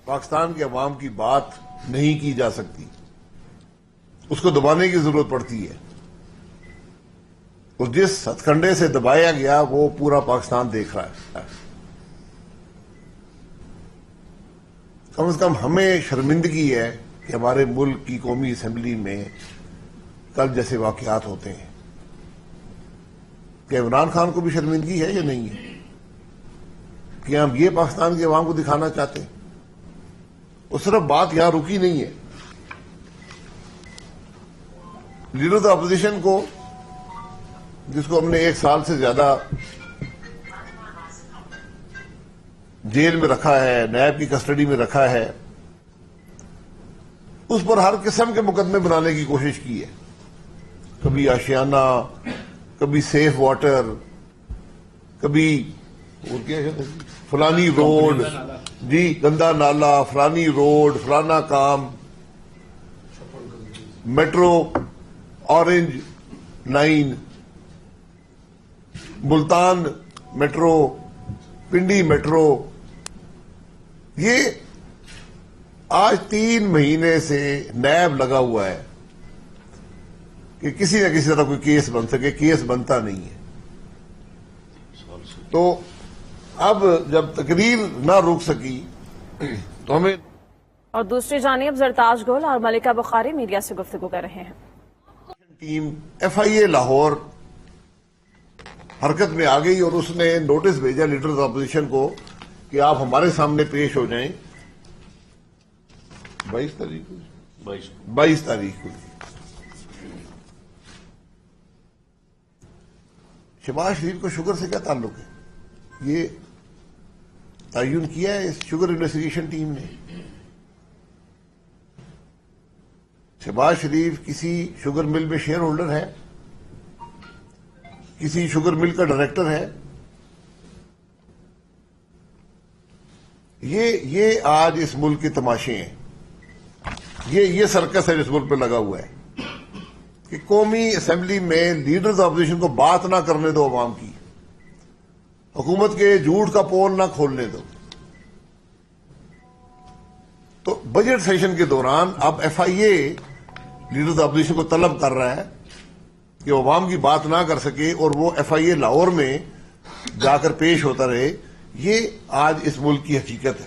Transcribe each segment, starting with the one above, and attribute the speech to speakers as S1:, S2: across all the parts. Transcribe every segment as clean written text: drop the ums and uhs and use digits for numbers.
S1: پاکستان کے عوام کی بات نہیں کی جا سکتی، اس کو دبانے کی ضرورت پڑتی ہے، اور جس ہتھ کنڈے سے دبایا گیا وہ پورا پاکستان دیکھ رہا ہے۔ کم از کم ہمیں شرمندگی ہے کہ ہمارے ملک کی قومی اسمبلی میں کل جیسے واقعات ہوتے ہیں۔ کیا عمران خان کو بھی شرمندگی ہے یا نہیں ہے؟ کہ ہم یہ پاکستان کے عوام کو دکھانا چاہتے ہیں؟ وہ صرف بات یہاں رکی نہیں ہے۔ لیڈر آف اپوزیشن کو، جس کو ہم نے 1 سال سے زیادہ جیل میں رکھا ہے، نیب کی کسٹڈی میں رکھا ہے، اس پر ہر قسم کے مقدمے بنانے کی کوشش کی ہے۔ کبھی آشیانہ، کبھی سیف واٹر، کبھی اور کیا فلانی روڈ، جی گندا نالا، فلانی روڈ، فلانا کام، metro, orange line, Multan metro, Pindi metro. یہ آج 3 مہینے سے نیب لگا ہوا ہے کہ کسی نہ کسی طرح کوئی کیس بن سکے، کیس بنتا نہیں ہے۔ تو اب جب تقریر نہ روک سکی تو ہمیں،
S2: اور دوسری جانب زرتاج گل اور ملکہ بخاری میڈیا سے گفتگو کر رہے ہیں۔
S1: ٹیم ایف آئی اے لاہور حرکت میں آ گئی اور اس نے نوٹس بھیجا لیڈرز اپوزیشن کو کہ آپ ہمارے سامنے پیش ہو جائیں 22 تاریخ کو۔ شہباز شریف کو شوگر سے کیا تعلق ہے؟ یہ تعین کیا ہے اس شوگر انویسٹیگیشن ٹیم نے۔ شہباز شریف کسی شوگر مل میں شیئر ہولڈر ہے، کسی شوگر مل کا ڈائریکٹر ہے؟ یہ آج اس ملک کے تماشے ہیں، یہ سرکس ہے جس ملک پہ لگا ہوا ہے کہ قومی اسمبلی میں لیڈرز اپوزیشن کو بات نہ کرنے دو، عوام کی حکومت کے جھوٹ کا پول نہ کھولنے دو۔ تو بجٹ سیشن کے دوران اب ایف آئی اے لیڈرز اپوزیشن کو طلب کر رہا ہے کہ وہ عوام کی بات نہ کر سکے اور وہ ایف آئی اے لاہور میں جا کر پیش ہوتا رہے۔ یہ آج اس ملک کی حقیقت ہے۔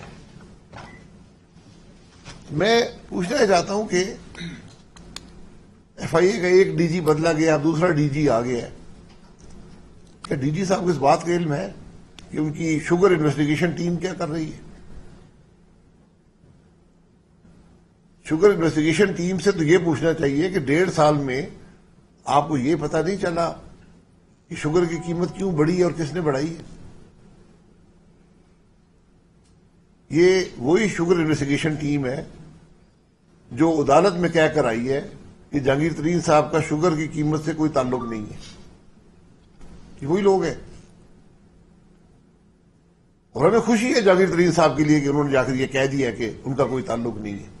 S1: میں پوچھنا چاہتا ہوں کہ ایف آئی اے کا ایک ڈی جی بدلا گیا، دوسرا ڈی جی آ گیا ہے، کیا ڈی جی صاحب کو اس بات کا علم ہے کہ ان کی شوگر انویسٹیگیشن ٹیم کیا کر رہی ہے؟ شوگر انویسٹیگیشن ٹیم سے تو یہ پوچھنا چاہیے کہ 1.5 سال میں آپ کو یہ پتہ نہیں چلا کہ شوگر کی قیمت کیوں بڑھی ہے اور کس نے بڑھائی ہے؟ یہ وہی شوگر انویسٹیگیشن ٹیم ہے جو عدالت میں کہہ کر آئی ہے کہ جہانگیر ترین صاحب کا شوگر کی قیمت سے کوئی تعلق نہیں ہے۔ یہ وہی لوگ ہیں، اور ہمیں خوشی ہے جہانگیر ترین صاحب کے لیے کہ انہوں نے جا کر یہ کہہ دیا کہ ان کا کوئی تعلق نہیں ہے۔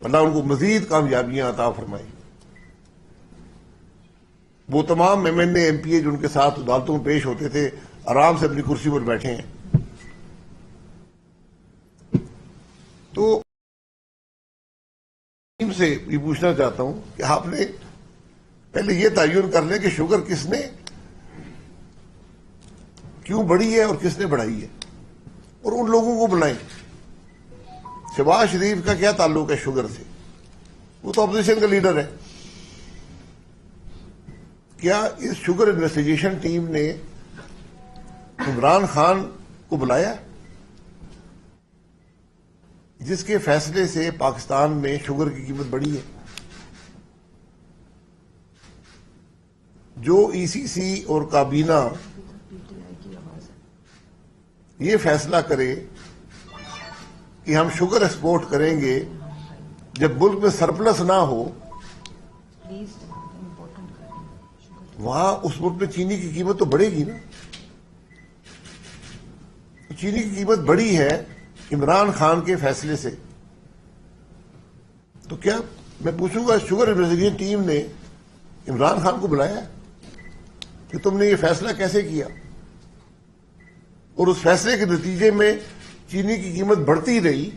S1: اللہ ان کو مزید کامیابیاں عطا فرمائے۔ وہ تمام M N A M P A جو ان کے ساتھ عدالتوں میں پیش ہوتے تھے آرام سے اپنی کرسی پر بیٹھے ہیں۔ تو ٹیم سے یہ پوچھنا چاہتا ہوں کہ آپ نے پہلے یہ تعین کر لیں کہ شوگر کس نے کیوں بڑھی ہے اور کس نے بڑھائی ہے، اور ان لوگوں کو بلائیں۔ شہباز شریف کا کیا تعلق ہے شوگر سے؟ وہ تو اپوزیشن کا لیڈر ہے۔ کیا اس شوگر انویسٹیگیشن ٹیم نے عمران خان کو بلایا جس کے فیصلے سے پاکستان میں شوگر کی قیمت بڑھی ہے؟ جو ای سی سی اور کابینہ یہ فیصلہ کرے کہ ہم شوگر ایکسپورٹ کریں گے جب ملک میں سرپلس نہ ہو، وہاں اس ملک میں چینی کی قیمت تو بڑھے گی نا۔ چینی کی قیمت بڑھی ہے عمران خان کے فیصلے سے، تو کیا میں پوچھوں گا شوگر انویسٹیگیشن ٹیم نے عمران خان کو بلایا کہ تم نے یہ فیصلہ کیسے کیا، اور اس فیصلے کے نتیجے میں चीनी की कीमत बढ़ती रही,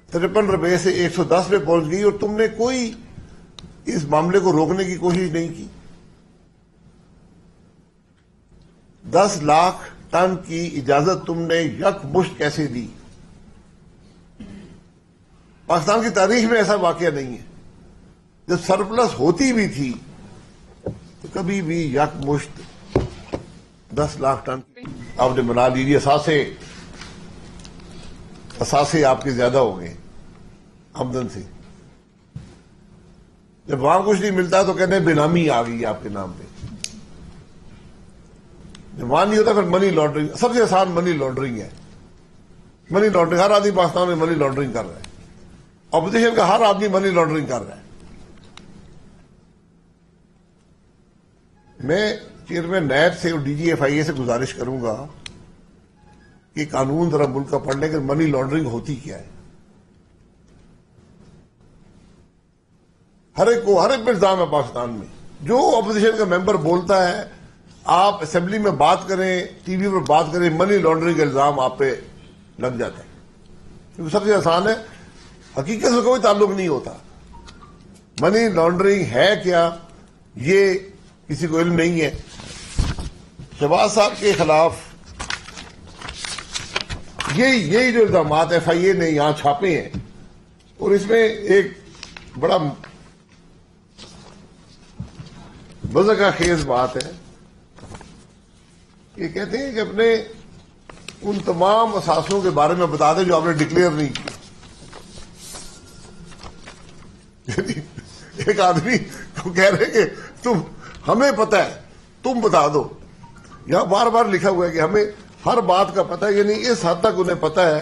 S1: 53 रुपए से 110 पे पहुंच गई और तुमने कोई इस मामले को रोकने की कोशिश नहीं की। 10 लाख टन की इजाजत तुमने यकमुश्त कैसे दी? पाकिस्तान की तारीख में ऐसा वाकया नहीं है। जब सरप्लस होती भी थी तो कभी भी यकमुश्त 10 लाख टन आपने बना लीजिए। असासे आपके ज्यादा हो गए आमदन से। जब वहां कुछ नहीं मिलता तो कहते हैं बेनामी आ गई आपके नाम पे। जब वहां नहीं होता फिर मनी लॉन्ड्रिंग, सबसे आसान मनी लॉन्ड्रिंग है। मनी लॉन्ड्रिंग, हर आदमी पाकिस्तान में मनी लॉन्ड्रिंग कर रहा है। ऑपोजिशन का हर आदमी मनी लॉन्ड्रिंग कर रहा है। मैं चेयरमैन नैब से और DGFIA से गुजारिश करूंगा कि कानून जरा मुल्क का पढ़ लें कि मनी लॉन्ड्रिंग होती क्या है। हर एक पे इल्जाम है पाकिस्तान में। जो ऑपोजिशन का मेंबर बोलता है, आप असेंबली में बात करें, टीवी पर बात करें, मनी लॉन्ड्रिंग का इल्जाम आप पे लग जाता है। क्योंकि सबसे आसान है, हकीकत से कोई ताल्लुक नहीं होता। मनी लॉन्ड्रिंग है क्या, ये किसी को इल्म नहीं है। शहबाज साहब के खिलाफ यही जो इल्जाम FIA ने यहां छापे हैं, और इसमें एक बड़ा मज़ा खेज बात है। ये कहते हैं कि अपने उन तमाम असासों के बारे में बता दें जो आपने डिक्लेयर नहीं किए। एक आदमी को कह रहे कि तुम, हमें पता है, तुम बता दो। यहां बार बार लिखा हुआ है कि हमें हर बात का पता है, यानी इस हद तक उन्हें पता है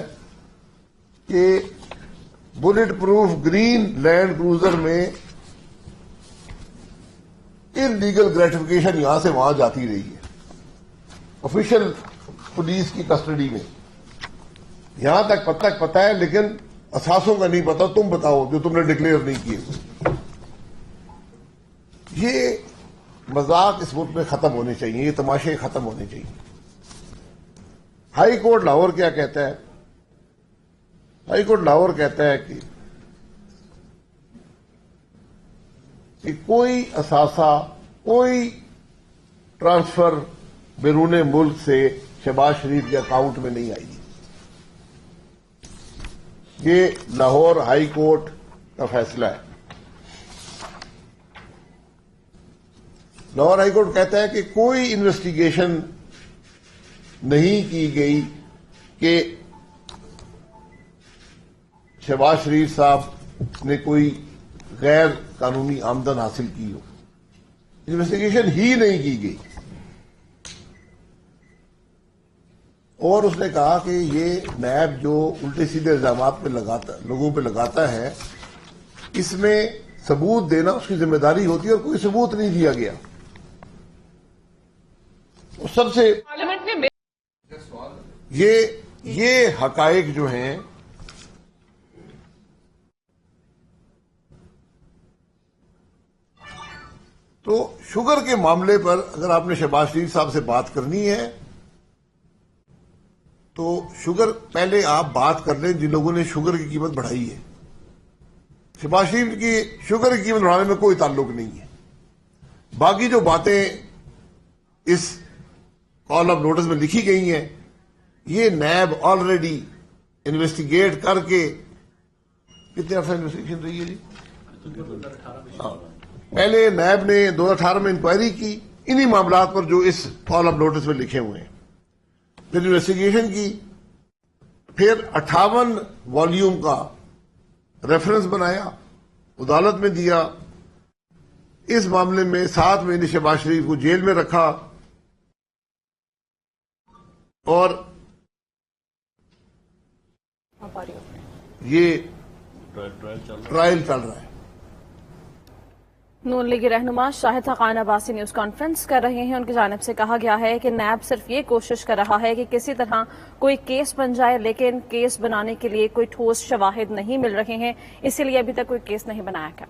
S1: कि bullet proof green land cruiser में इलीगल ग्रेटिफिकेशन यहां से वहां जाती रही है, ऑफिशियल पुलिस की कस्टडी में। यहां तक पता है, लेकिन असासों का नहीं पता। तुम बताओ जो तुमने डिक्लेयर नहीं किए। ये मजाक इस मुल्क में खत्म होने चाहिए, ये तमाशे खत्म होने चाहिए। हाई कोर्ट लाहौर क्या कहता है? हाई कोर्ट लाहौर कहता है कि कोई असासा, कोई ट्रांसफर बैरून मुल्क से शहबाज शरीफ के अकाउंट में नहीं आएगी। ये लाहौर हाई कोर्ट का फैसला है। लाहौर हाई कोर्ट कहता है कि कोई इन्वेस्टिगेशन नहीं की गई कि शहबाज शरीफ साहब ने कोई गैर कानूनी आमदन हासिल की हो। इन्वेस्टिगेशन ही नहीं की गई। और उसने कहा कि ये नैब जो उल्टे सीधे इल्जामात पे लोगों पे लगाता है, इसमें सबूत देना उसकी जिम्मेदारी होती है, और कोई सबूत नहीं दिया गया। और सबसे
S3: पार्लियामेंट में
S1: ये हकायक जो हैं, तो शुगर के मामले पर अगर आपने शहबाज शरीफ साहब से बात करनी है तो शुगर पहले आप बात कर लें जिन लोगों ने शुगर की कीमत बढ़ाई है। शहबाज शरीफ की शुगर की कीमत बढ़ाने में कोई ताल्लुक नहीं है। बाकी जो बातें इस कॉल ऑफ नोटिस में लिखी गई हैं, ये नैब ऑलरेडी इन्वेस्टिगेट करके, कितने अर्सा इन्वेस्टिगेशन रही है जी? पहले नैब ने 2018 में इंक्वायरी की इन्हीं मामलों पर जो इस कॉल ऑफ नोटिस में लिखे हुए हैं। फिर इन्वेस्टिगेशन की, फिर 58 वॉल्यूम का रेफरेंस बनाया, अदालत में दिया। इस मामले में 7 महीने शहबाज शरीफ को जेल में रखा और ये ट्रायल चल रहा है।
S2: नून लीग रहनुमा शाहिद हक़ान अब्बासी न्यूज कॉन्फ्रेंस कर रहे हैं। उनकी जानिब से कहा गया है कि नैब सिर्फ ये कोशिश कर रहा है कि किसी तरह कोई केस बन जाए, लेकिन केस बनाने के लिए कोई ठोस शवाहिद नहीं मिल रहे हैं, इसीलिए अभी तक कोई केस नहीं बनाया गया।